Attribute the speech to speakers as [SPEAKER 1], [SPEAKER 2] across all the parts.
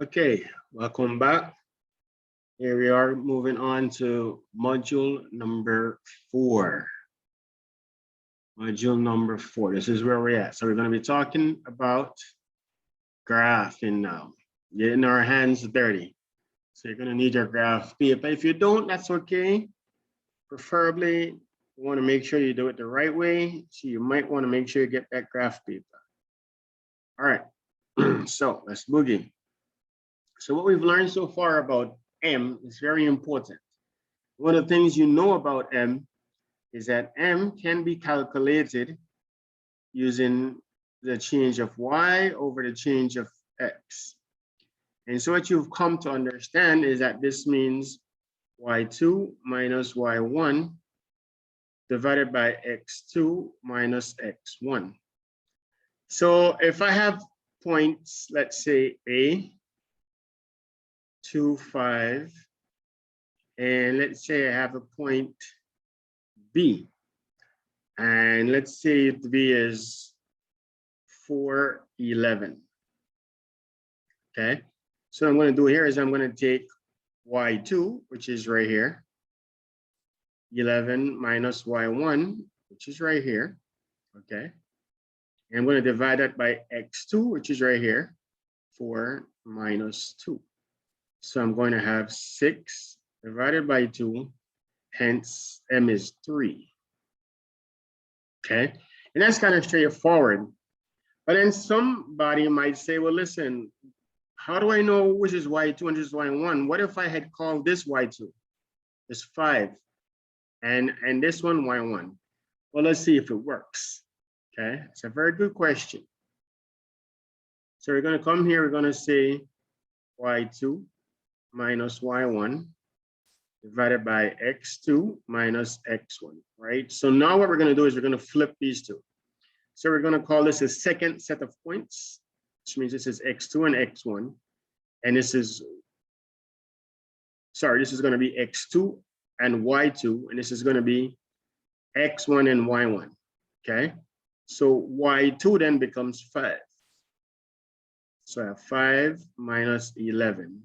[SPEAKER 1] Okay, welcome back. Here we are moving on to module number 4. Module number 4. This is where we're at. So we're going to be talking about graphing now. Getting our hands dirty. So you're going to need your graph paper. If you don't, that's okay. Preferably, you want to make sure you do it the right way. So you might want to make sure you get that graph paper. All right, so let's boogie. So what we've learned so far about M is very important. One of the things you know about M is that M can be calculated using the change of Y over the change of X. And so what you've come to understand is that this means Y2 minus Y1 divided by X2 minus X1. So if I have points, let's say A, 2, 5, and let's say I have a point B, and let's say B is 4, 11. Okay, so what I'm going to do here is I'm going to take Y2, which is right here, 11 minus Y1, which is right here. Okay, and I'm going to divide that by X2, which is right here, 4 minus 2. So I'm going to have 6 divided by 2, hence M is 3. Okay, and that's kind of straightforward. But then somebody might say, well, listen, how do I know which is Y2 and which is Y1? What if I had called this Y2? It's 5, and this one Y1? Well, let's see if it works. Okay, it's a very good question. So we're going to come here, we're going to say Y2 minus Y1 divided by X2 minus X1, right? So now what we're going to do is we're going to flip these two. So we're going to call this a second set of points, which means this is X2 and X1. And this is, sorry, this is going to be X2 and Y2, and this is going to be X1 and Y1, okay? So Y2 then becomes 5. So I have 5 minus 11.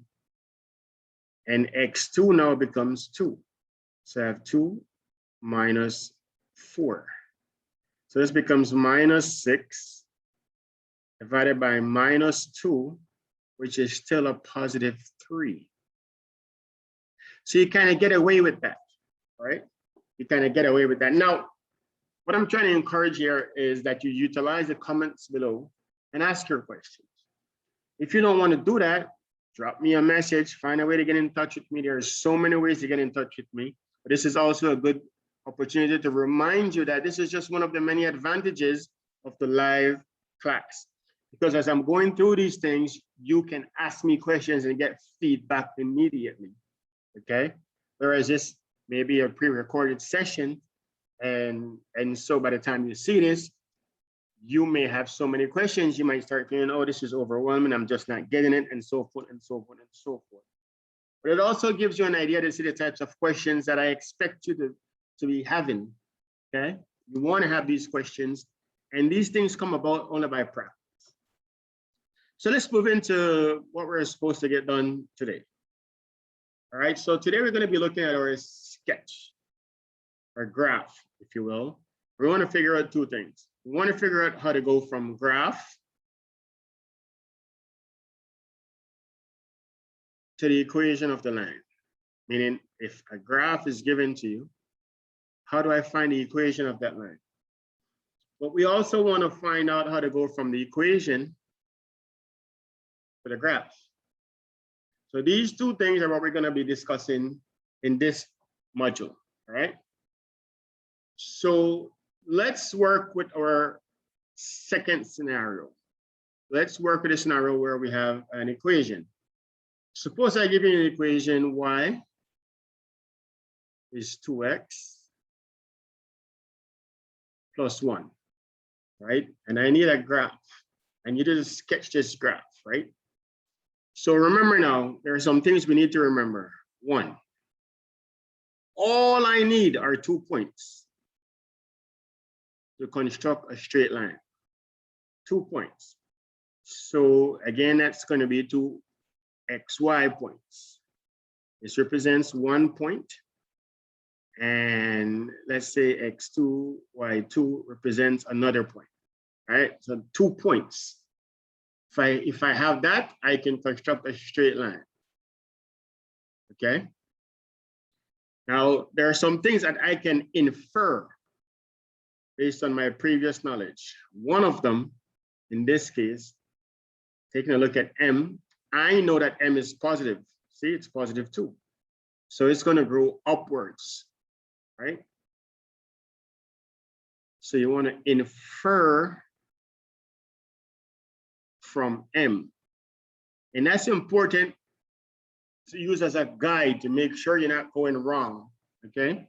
[SPEAKER 1] And X2 now becomes 2. So I have 2 minus 4. So this becomes minus 6 divided by minus 2, which is still a positive 3. So you kind of get away with that, right? You kind of get away with that. Now, what I'm trying to encourage here is that you utilize the comments below and ask your questions. If you don't want to do that, drop me a message, find a way to get in touch with me. There are so many ways to get in touch with me. But this is also a good opportunity to remind you that this is just one of the many advantages of the live class. Because as I'm going through these things, you can ask me questions and get feedback immediately, okay? Whereas this may be a pre-recorded session, and so by the time you see this, you may have so many questions, you might start thinking, oh, this is overwhelming, I'm just not getting it, and so forth, and so forth, and so forth. But it also gives you an idea to see the types of questions that I expect you to be having, okay? You want to have these questions, and these things come about only by practice. So let's move into what we're supposed to get done today. All right, so today we're going to be looking at our sketch, or graph, if you will. We want to figure out two things. We want to figure out how to go from graph to the equation of the line. Meaning, if a graph is given to you, how do I find the equation of that line? But we also want to find out how to go from the equation to the graph. So these two things are what we're going to be discussing in this module, all right? So let's work with our second scenario. Let's work with a scenario where we have an equation. Suppose I give you an equation, y is 2x plus 1, right? And I need a graph. I need to sketch this graph, right? So remember now, there are some things we need to remember. 1, all I need are 2 points to construct a straight line. 2 points. So again, that's going to be 2 XY points. This represents 1 point. And let's say X2, Y2 represents another point. All right, so 2 points. If I have that, I can construct a straight line. Okay. Now, there are some things that I can infer based on my previous knowledge. One of them, in this case, taking a look at M, I know that M is positive. See, it's positive 2. So it's going to grow upwards, right? So you want to infer from M. And that's important to use as a guide to make sure you're not going wrong, okay?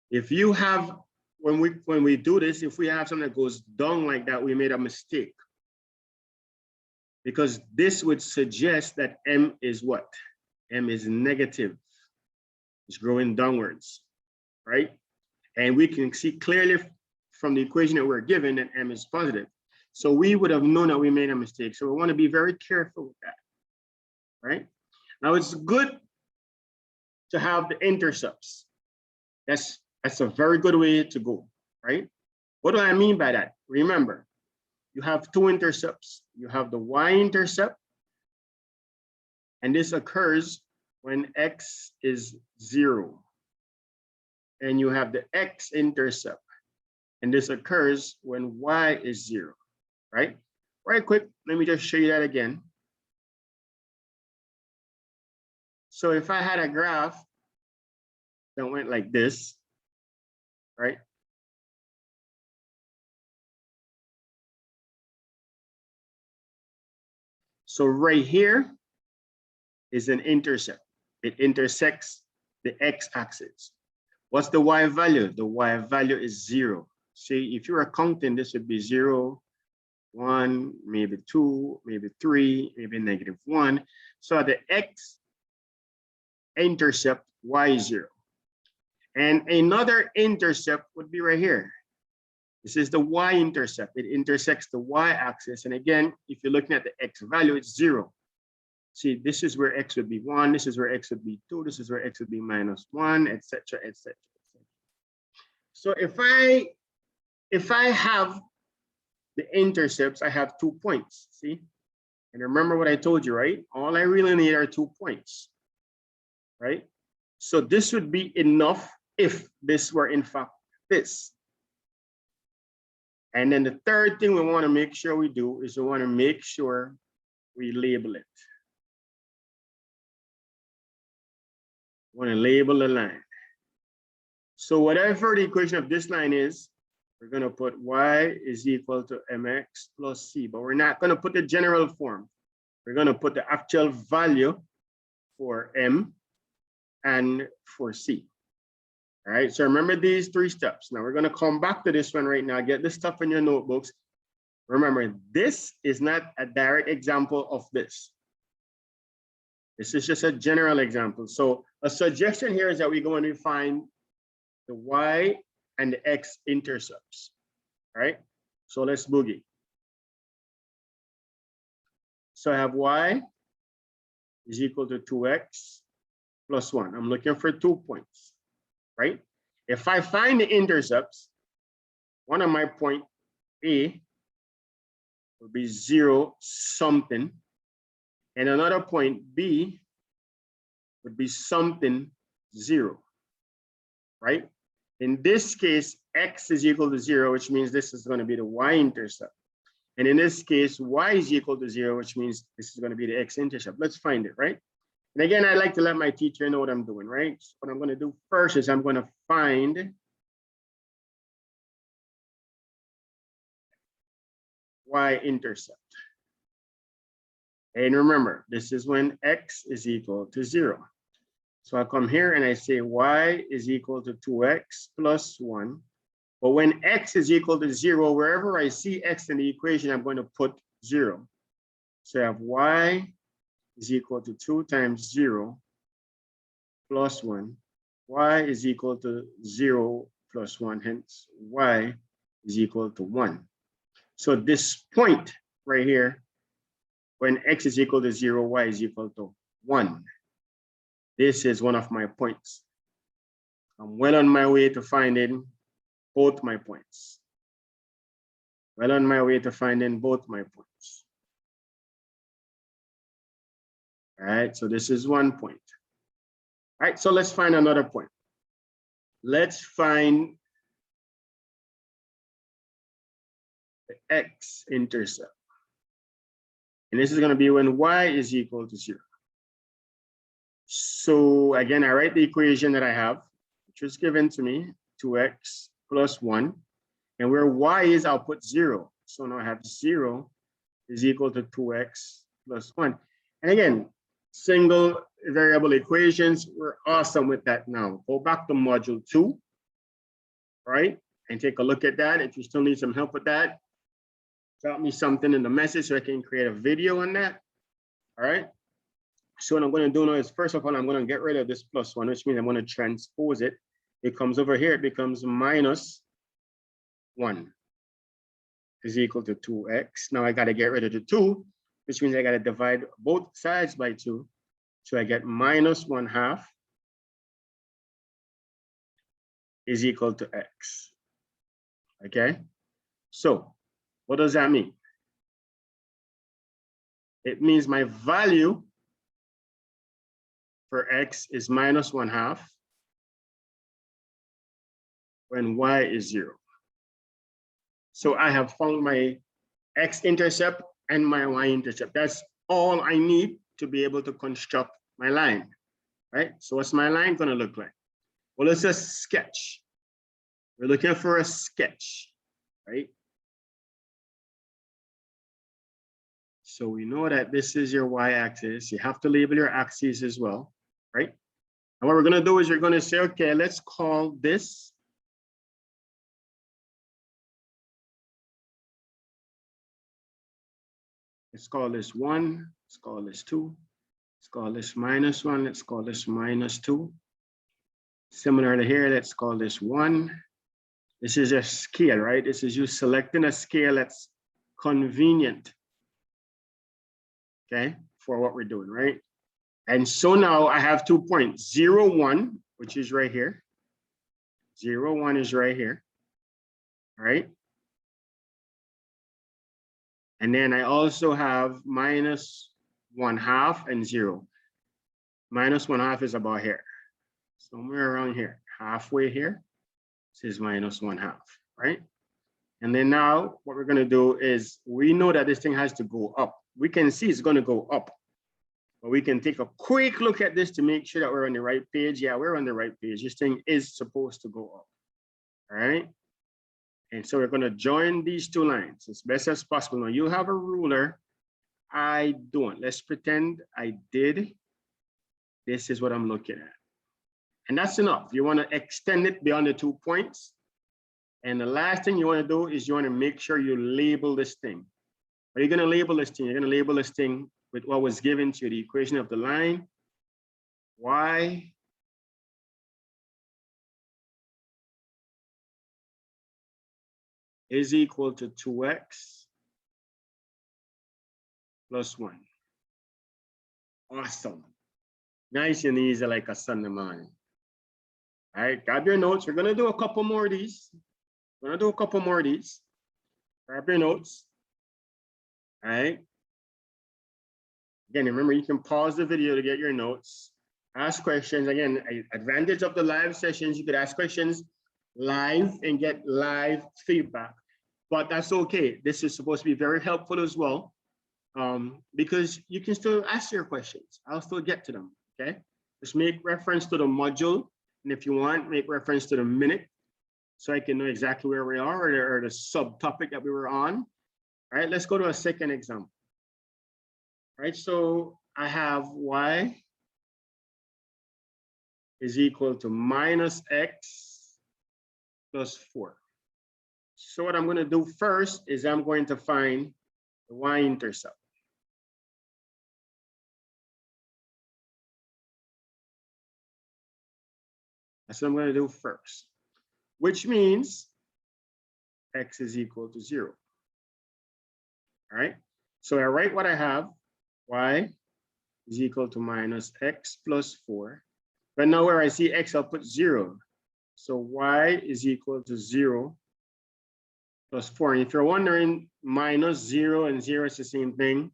[SPEAKER 1] If you have, when we do this, if we have something that goes down like that, we made a mistake. Because this would suggest that M is what? M is negative. It's growing downwards, right? And we can see clearly from the equation that we're given that M is positive. So we would have known that we made a mistake. So we want to be very careful with that, right? Now it's good to have the intercepts. That's a very good way to go, right? What do I mean by that? Remember, you have 2 intercepts. You have the Y-intercept, and this occurs when X is 0. And you have the X intercept, and this occurs when Y is 0, right? Right quick, let me just show you that again. So if I had a graph that went like this, right? So right here is an intercept. It intersects the x-axis. What's the y value? The y value is 0. See, if you were counting, this would be 0, 1, maybe 2, maybe 3, maybe -1. So the x-intercept, y is 0. And another intercept would be right here. This is the y-intercept. It intersects the y-axis. And again, if you're looking at the x value, it's 0. See, this is where x would be 1. This is where x would be 2. This is where x would be -1, etc., etc. So if I have the intercepts, I have 2 points. See, and remember what I told you, right? All I really need are 2 points, right? So this would be enough if this were in fact this. And then the third thing we want to make sure we do is we want to make sure we label it. We want to label the line. So whatever the equation of this line is, we're going to put y is equal to mx plus c, but we're not going to put the general form. We're going to put the actual value for m and for c. All right, so remember these 3 steps. Now we're going to come back to this one right now. Get this stuff in your notebooks. Remember, this is not a direct example of this. This is just a general example. So a suggestion here is that we're going to find the y and the x intercepts. All right, so let's boogie. So I have y is equal to 2x plus 1. I'm looking for 2 points. Right? If I find the intercepts, one of my point A will be 0 something, and another point B would be something 0, right? In this case, x is equal to 0, which means this is going to be the y-intercept. And in this case, y is equal to 0, which means this is going to be the x-intercept. Let's find it, right? And again, I like to let my teacher know what I'm doing, right? So what I'm going to do first is I'm going to find y-intercept. And remember, this is when x is equal to 0. So I come here and I say y is equal to 2x plus 1. But when x is equal to 0, wherever I see x in the equation, I'm going to put 0. So I have y is equal to 2 times 0 plus 1. Y is equal to 0 plus 1, hence y is equal to 1. So this point right here when x is equal to 0, y is equal to 1. This is one of my points. I'm well on my way to finding both my points. Well on my way to finding both my points. All right, so this is 1 point. All right, so let's find another point. Let's find the X intercept. And this is going to be when y is equal to 0. So again, I write the equation that I have, which was given to me, 2x plus 1. And where y is, I'll put 0. So now I have 0 is equal to 2x plus 1. And again, single variable equations, we're awesome with that now. Go back to module 2, right? And take a look at that. If you still need some help with that, drop me something in the message so I can create a video on that. All right. So what I'm going to do now is, first of all, I'm going to get rid of this plus 1, which means I'm going to transpose it. It comes over here, it becomes minus 1 is equal to 2x. Now I got to get rid of the 2, which means I got to divide both sides by 2. So I get minus 1/2 is equal to x. Okay. So what does that mean? It means my value for x is minus 1/2 when y is 0. So I have found my x-intercept and my y-intercept. That's all I need to be able to construct my line, right? So what's my line going to look like? Well, it's a sketch. We're looking for a sketch, right? So we know that this is your y-axis. You have to label your axes as well, right? And what we're going to do is we're going to say, okay, let's call this let's call this 1, let's call this 2, let's call this minus 1, let's call this minus 2. Similar to here, let's call this 1. This is a scale, right? This is you selecting a scale that's convenient, okay, for what we're doing, right? And so now I have 2 points, 0, 1, which is right here. 0, 1 is right here, right? And then I also have minus 1/2 and 0. Minus 1/2 is about here, somewhere around here, halfway here. This is minus 1/2, right? And then now what we're going to do is, we know that this thing has to go up. We can see it's going to go up, but we can take a quick look at this to make sure that we're on the right page. Yeah, we're on the right page. This thing is supposed to go up, all right? And so we're going to join these 2 lines as best as possible. Now you have a ruler. I don't. Let's pretend I did. This is what I'm looking at. And that's enough. You want to extend it beyond the 2 points. And the last thing you want to do is you want to make sure you label this thing. Are you going to label this thing? You're going to label this thing with what was given to you, the equation of the line. Y is equal to 2x plus 1. Awesome. Nice and easy like a Sunday morning. All right, grab your notes. We're going to do a couple more of these. We're going to do a couple more of these. Grab your notes. All right. Again, remember, you can pause the video to get your notes. Ask questions. Again, advantage of the live sessions, you could ask questions live and get live feedback. But that's okay. This is supposed to be very helpful as well, because you can still ask your questions. I'll still get to them, okay? Just make reference to the module. And if you want, make reference to the minute so I can know exactly where we are, or the subtopic that we were on. All right, let's go to a second example. All right, so I have y is equal to minus x plus 4. So what I'm going to do first is I'm going to find the y-intercept. That's what I'm going to do first, which means x is equal to 0. All right, so I write what I have. y is equal to minus x plus 4. But now where I see x, I'll put 0. So y is equal to 0 plus 4. And if you're wondering, minus 0 and 0 is the same thing,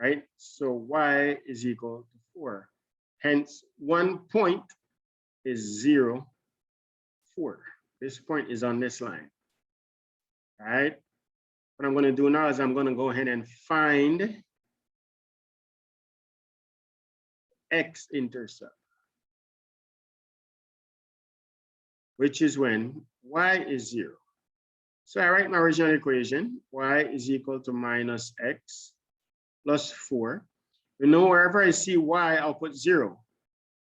[SPEAKER 1] right? So y is equal to 4. Hence, 1 point is 0, 4. This point is on this line, all right? What I'm going to do now is I'm going to go ahead and find X intercept, which is when y is 0. So I write my original equation, y is equal to minus x plus 4. You know, wherever I see y, I'll put 0.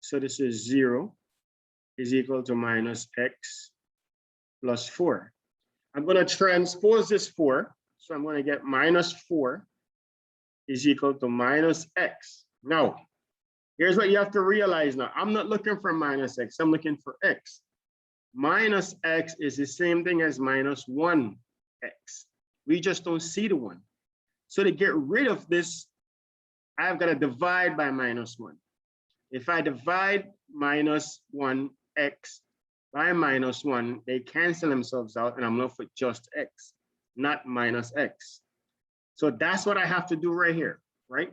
[SPEAKER 1] So this is 0 is equal to minus x plus 4. I'm going to transpose this 4. So I'm going to get minus 4 is equal to minus x. Now, here's what you have to realize now. I'm not looking for minus x. I'm looking for x. Minus x is the same thing as minus 1x. We just don't see the 1. So to get rid of this, I've got to divide by minus 1. If I divide minus 1x by minus 1, they cancel themselves out, and I'm left with just x, not minus x. So that's what I have to do right here, right?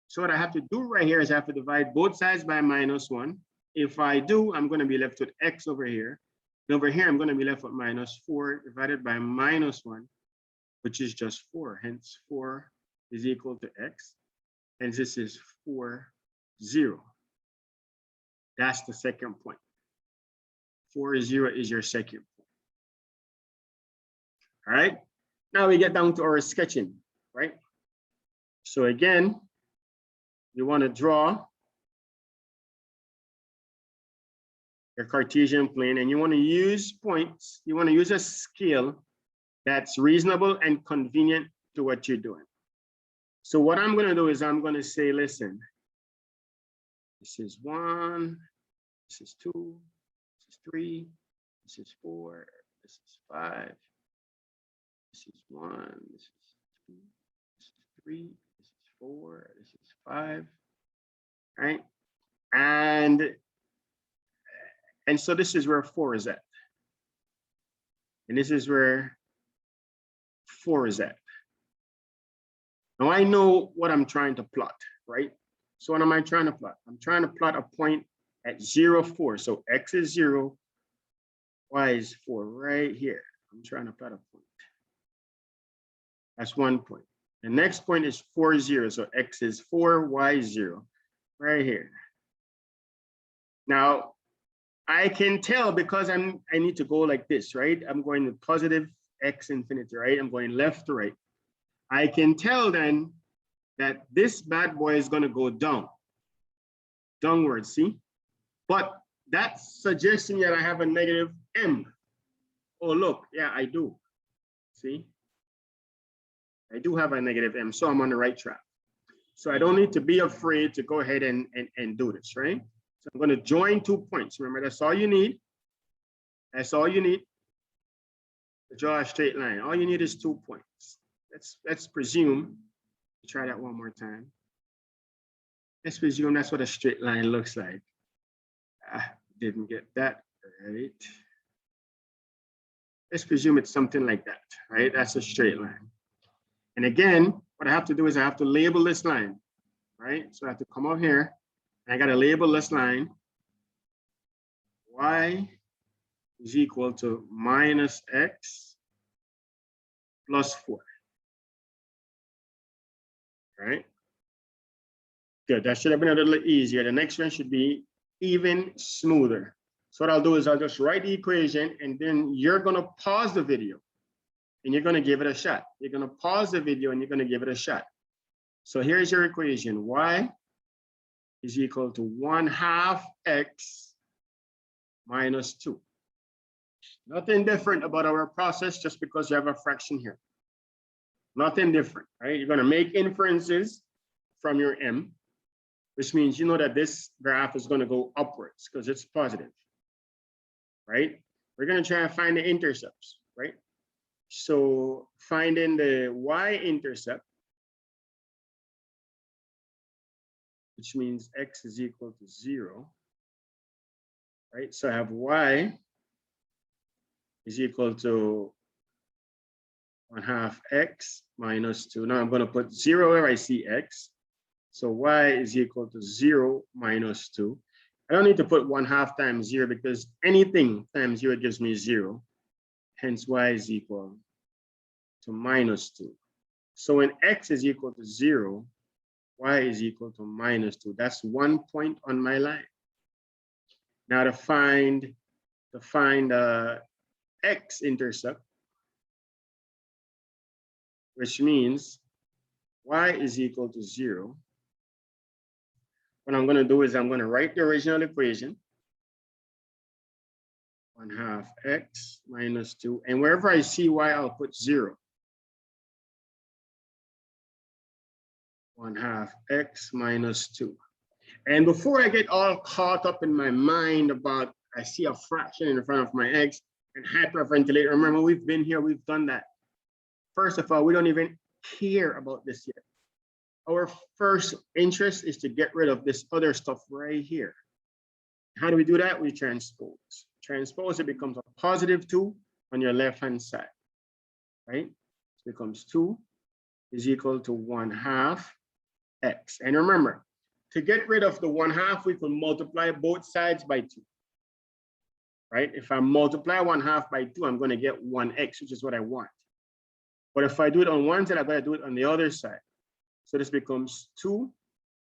[SPEAKER 1] So what I have to do right here is I have to divide both sides by minus 1. If I do, I'm going to be left with x over here. And over here, I'm going to be left with minus 4 divided by minus 1, which is just 4. Hence, 4 is equal to x. And this is 4, 0. That's the second point. 4, 0 is your second point. All right. Now we get down to our sketching, right? So again, you want to draw your Cartesian plane, and you want to use points. You want to use a scale that's reasonable and convenient to what you're doing. So what I'm going to do is I'm going to say, listen, this is 1, this is 2, this is 3, this is 4, this is 5, this is 1, this is 2, this is 3, this is 4, this is 5, right? And so this is where 4 is at. And this is where 4 is at. Now I know what I'm trying to plot, right? So what am I trying to plot? I'm trying to plot a point at 0, 4. So x is 0, y is 4 right here. I'm trying to plot a point. That's 1 point. The next point is 4, 0. So x is 4, y is 0 right here. Now, I can tell because I need to go like this, right? I'm going with positive x infinity, right? I'm going left to right. I can tell then that this bad boy is going to go down, downward, see? But that's suggesting that I have a negative m. Oh, look, yeah, I do. See? I do have a negative m, so I'm on the right track. So I don't need to be afraid to go ahead and do this, right? So I'm going to join 2 points. Remember, that's all you need. That's all you need to draw a straight line. All you need is 2 points. Let's presume, try that one more time. Let's presume that's what a straight line looks like. Didn't get that right. Let's presume it's something like that, right? That's a straight line. And again, what I have to do is I have to label this line, right? So I have to come up here, and I got to label this line. Y is equal to minus x plus 4. Right? Good. That should have been a little easier. The next one should be even smoother. So what I'll do is I'll just write the equation, and then you're going to pause the video and you're going to give it a shot. You're going to pause the video and you're going to give it a shot. So here's your equation. Y is equal to 1/2 x minus 2. Nothing different about our process just because you have a fraction here. Nothing different, right? You're going to make inferences from your m, which means you know that this graph is going to go upwards because it's positive, right? We're going to try and find the intercepts, right? So finding the y-intercept, which means x is equal to 0, right? So I have y is equal to 1/2 x minus 2. Now I'm going to put 0 where I see x. So y is equal to 0 minus 2. I don't need to put 1/2 times 0 because anything times 0 gives me 0. Hence y is equal to minus 2. So when x is equal to 0, y is equal to minus 2. That's 1 point on my line. Now to find x intercept, which means y is equal to 0. What I'm going to do is I'm going to write the original equation, 1/2 x minus 2, and wherever I see y, I'll put 0. 1/2 x minus 2. And before I get all caught up in my mind about I see a fraction in front of my x and hyperventilate, remember we've been here, we've done that. First of all, we don't even care about this yet. Our first interest is to get rid of this other stuff right here. How do we do that? We transpose. Transpose, it becomes a positive 2 on your left-hand side, right? It becomes 2 is equal to 1/2 x. And remember, to get rid of the 1/2, we can multiply both sides by 2, right? If I multiply 1/2 by 2, I'm going to get 1x, which is what I want. But if I do it on one side, I've got to do it on the other side. So this becomes 2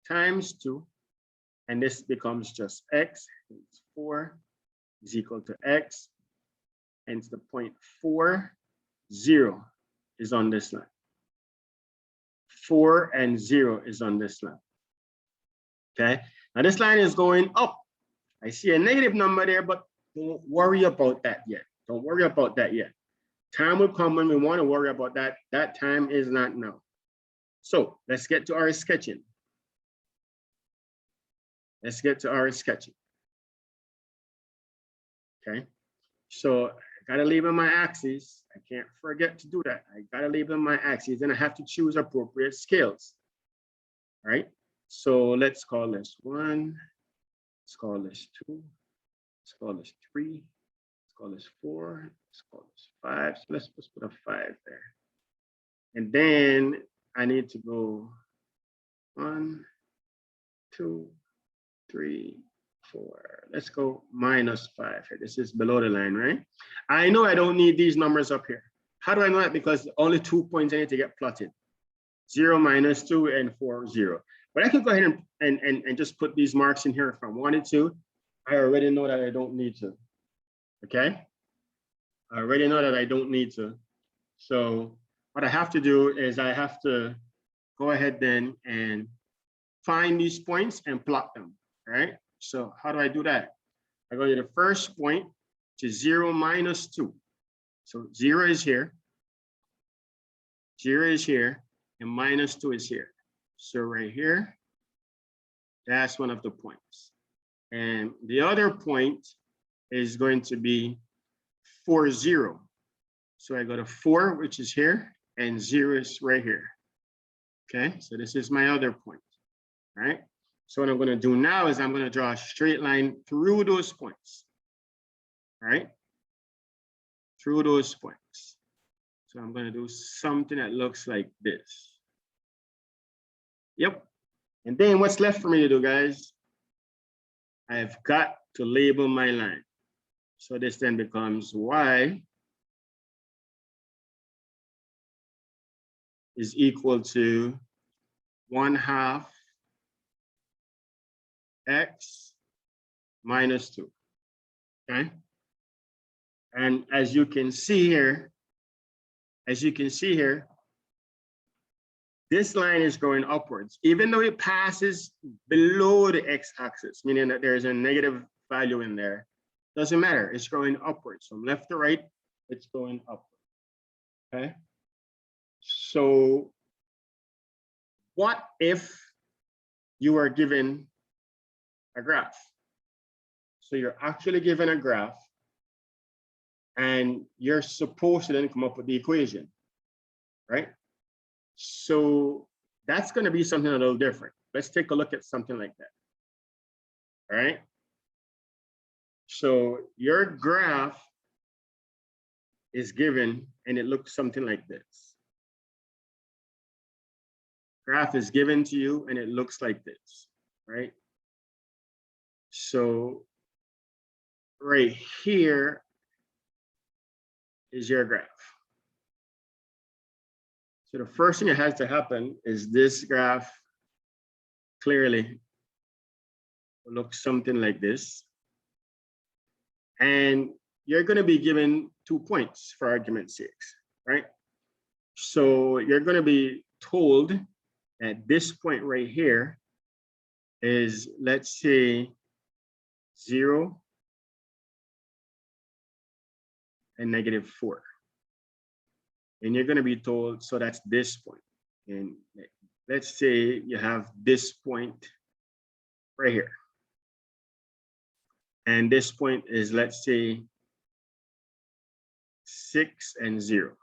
[SPEAKER 1] times 2, and this becomes just x. It's 4 is equal to x, and the point 4, 0 is on this line. 4 and 0 is on this line. Okay, now this line is going up. I see a negative number there, but don't worry about that yet. Don't worry about that yet. Time will come when we want to worry about that. That time is not now. So let's get to our sketching. Let's get to our sketching. Okay, so I gotta label my axes. I can't forget to do that. I gotta label my axes, and I have to choose appropriate scales. All right, so let's call this 1. Let's call this 2. Let's call this 3. Let's call this 4. Let's call this 5. So let's just put a 5 there. And then I need to go 1, 2, 3, 4. Let's go minus 5 here. This is below the line, right? I know I don't need these numbers up here. How do I know that? Because only 2 points I need to get plotted. 0, minus 2, and 4, 0. But I can go ahead and just put these marks in here if I wanted to. I already know that I don't need to. Okay? I already know that I don't need to. So what I have to do is I have to go ahead then and find these points and plot them, right? So how do I do that? I go to the first point, which is 0, minus 2. So 0 is here, 0 is here, and minus 2 is here. So right here, that's one of the points. And the other point is going to be 4, 0. So I go to 4, which is here, and 0 is right here. Okay, so this is my other point, right? So what I'm going to do now is I'm going to draw a straight line through those points, right? Through those points. So I'm going to do something that looks like this. Yep. And then what's left for me to do, guys? I've got to label my line. So this then becomes y is equal to 1/2 x minus 2. Okay. And as you can see here, this line is going upwards, even though it passes below the x-axis, meaning that there is a negative value in there. Doesn't matter, it's going upwards. From left to right, it's going upward. Okay. So what if you are given a graph? So you're actually given a graph and you're supposed to then come up with the equation, right? So that's going to be something a little different. Let's take a look at something like that. All right. So your graph is given and it looks something like this. Graph is given to you and it looks like this, right? So right here is your graph. So the first thing that has to happen is this graph clearly looks something like this. And you're going to be given 2 points for argument's sake, right? So you're going to be told that this point right here is, let's say, 0 and -4. And you're going to be told, so that's this point. And let's say you have this point right here. And this point is, let's say, 6 and 0.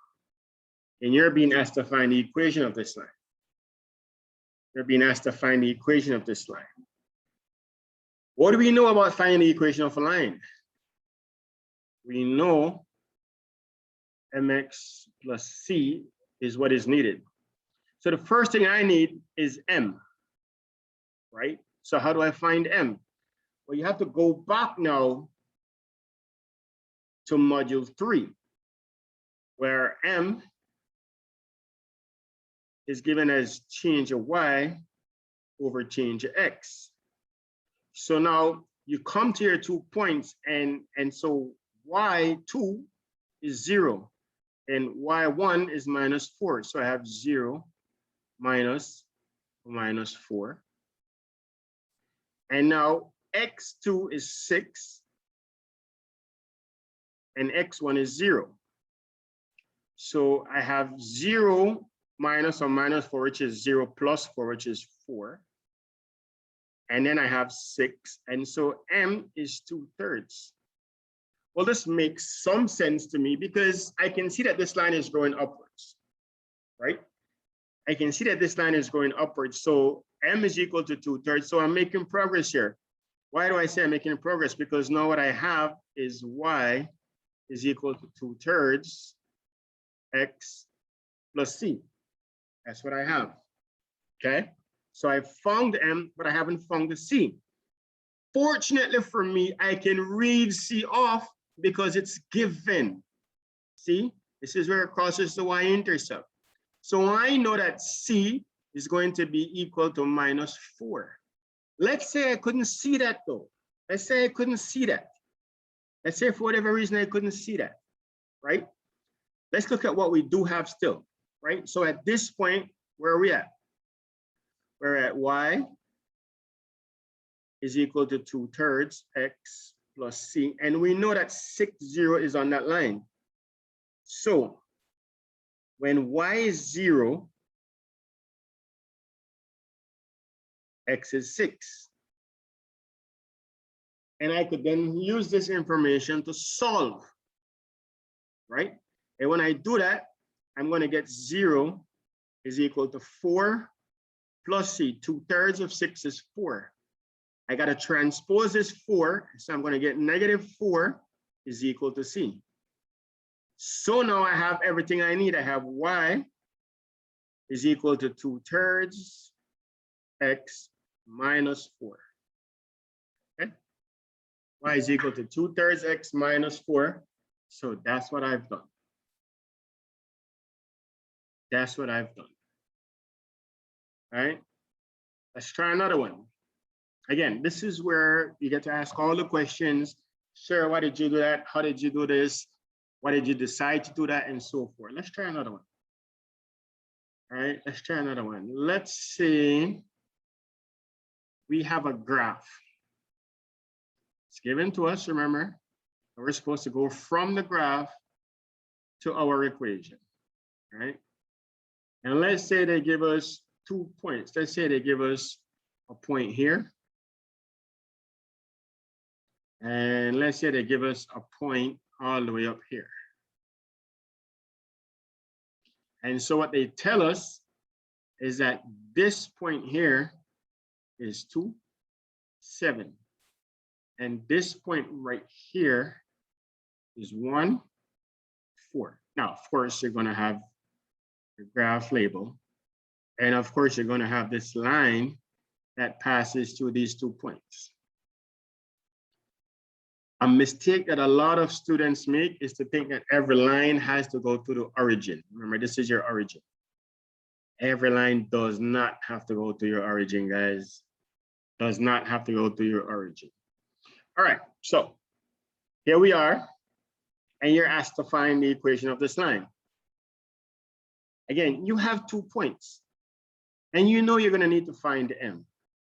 [SPEAKER 1] And you're being asked to find the equation of this line. You're being asked to find the equation of this line. What do we know about finding the equation of a line? We know mx+c is what is needed. So the first thing I need is m, right? So how do I find m? Well, you have to go back now to module 3, where m is given as change of y over change of x. So now you come to your 2 points, and so y2 is 0 and y1 is -4. So I have 0 minus -4. And now x2 is 6 and x1 is 0. So I have 0 minus or -4, which is 0 plus 4, which is 4. And then I have 6. And so m is 2/3. Well, this makes some sense to me because I can see that this line is going upwards, right? I can see that this line is going upwards. So m is equal to 2/3. So I'm making progress here. Why do I say I'm making progress? Because now what I have is y is equal to 2/3 x plus c. That's what I have. Okay. So I found m, but I haven't found the c. Fortunately for me, I can read c off because it's given. See, this is where it crosses the y-intercept. So I know that c is going to be equal to -4. Let's say I couldn't see that though. Let's say I couldn't see that. Let's say for whatever reason I couldn't see that, right? Let's look at what we do have still, right? So at this point, where are we at? We're at y is equal to 2/3 x plus c. And we know that 6, 0 is on that line. So when y is 0, x is 6. And I could then use this information to solve, right? And when I do that, I'm going to get 0 is equal to 4 plus c. 2/3 of 6 is 4. I got to transpose this 4, so I'm going to get -4 is equal to c. So now I have everything I need. I have y is equal to 2/3 x minus 4. Okay? Y is equal to 2/3 x minus 4. So that's what I've done. That's what I've done. All right, let's try another one. Again, this is where you get to ask all the questions. Sir, why did you do that? How did you do this? Why did you decide to do that? And so forth. Let's try another one. All right, let's try another one. Let's say we have a graph. It's given to us, remember, and we're supposed to go from the graph to our equation, right? And let's say they give us 2 points. Let's say they give us a point here. And let's say they give us a point all the way up here. And so what they tell us is that this point here is 2, 7. And this point right here is 1, 4. Now, of course, you're going to have your graph label. And of course, you're going to have this line that passes through these 2 points. A mistake that a lot of students make is to think that every line has to go to the origin. Remember, this is your origin. Every line does not have to go to your origin, guys. Does not have to go to your origin. All right, so here we are, and you're asked to find the equation of this line. Again, you have 2 points, and you know you're going to need to find m.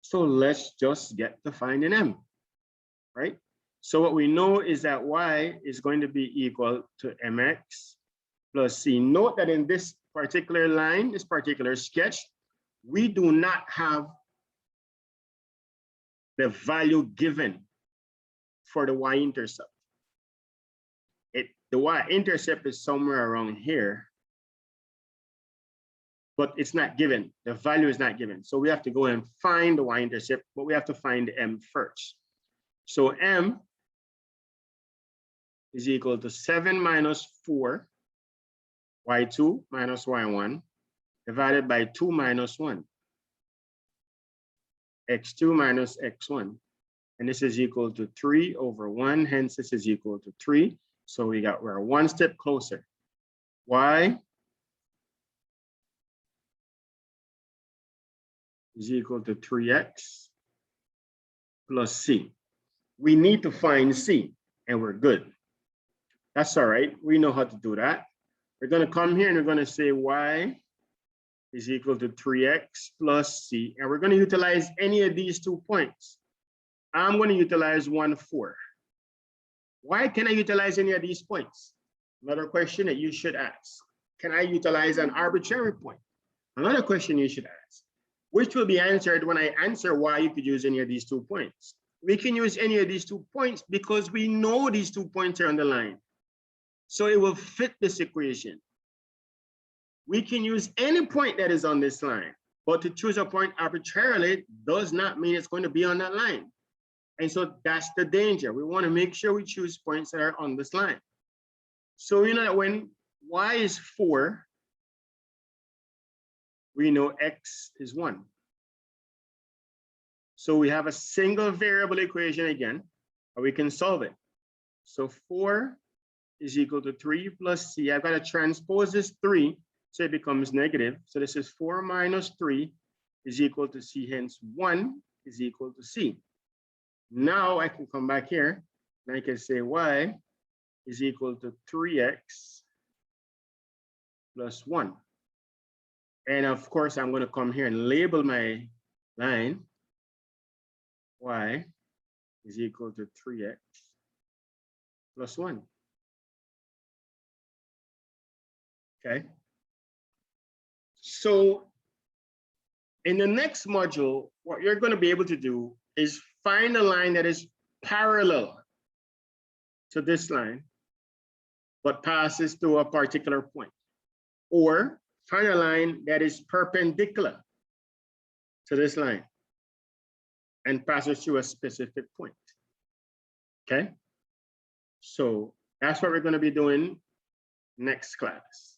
[SPEAKER 1] So let's just get to find an m, right? So what we know is that y is going to be equal to mx plus c. Note that in this particular line, this particular sketch, we do not have the value given for the y-intercept. The y-intercept is somewhere around here, but it's not given. The value is not given. So we have to go and find the y-intercept, but we have to find m first. So m is equal to 7 minus 4, y2 minus y1, divided by 2 minus 1, x2 minus x1. And this is equal to 3 over 1, hence this is equal to 3. So we're 1 step closer. Y is equal to 3x plus c. We need to find c, and we're good. That's all right. We know how to do that. We're going to come here and we're going to say y is equal to 3x plus c. And we're going to utilize any of these 2 points. I'm going to utilize 1, 4. Why can I utilize any of these points? Another question that you should ask. Can I utilize an arbitrary point? Another question you should ask, which will be answered when I answer why you could use any of these 2 points. We can use any of these 2 points because we know these 2 points are on the line. So it will fit this equation. We can use any point that is on this line, but to choose a point arbitrarily does not mean it's going to be on that line. And so that's the danger. We want to make sure we choose points that are on this line. So you know that when y is 4, we know x is 1. So we have a single variable equation again, and we can solve it. So 4 is equal to 3 plus c. I've got to transpose this 3, so it becomes negative. So this is 4 minus 3 is equal to c, hence 1 is equal to c. Now I can come back here, and I can say y is equal to 3x plus 1. And of course, I'm going to come here and label my line. Y is equal to 3x plus 1. Okay. So in the next module, what you're going to be able to do is find a line that is parallel to this line, but passes through a particular point, or find a line that is perpendicular to this line and passes through a specific point. Okay, so that's what we're going to be doing next class.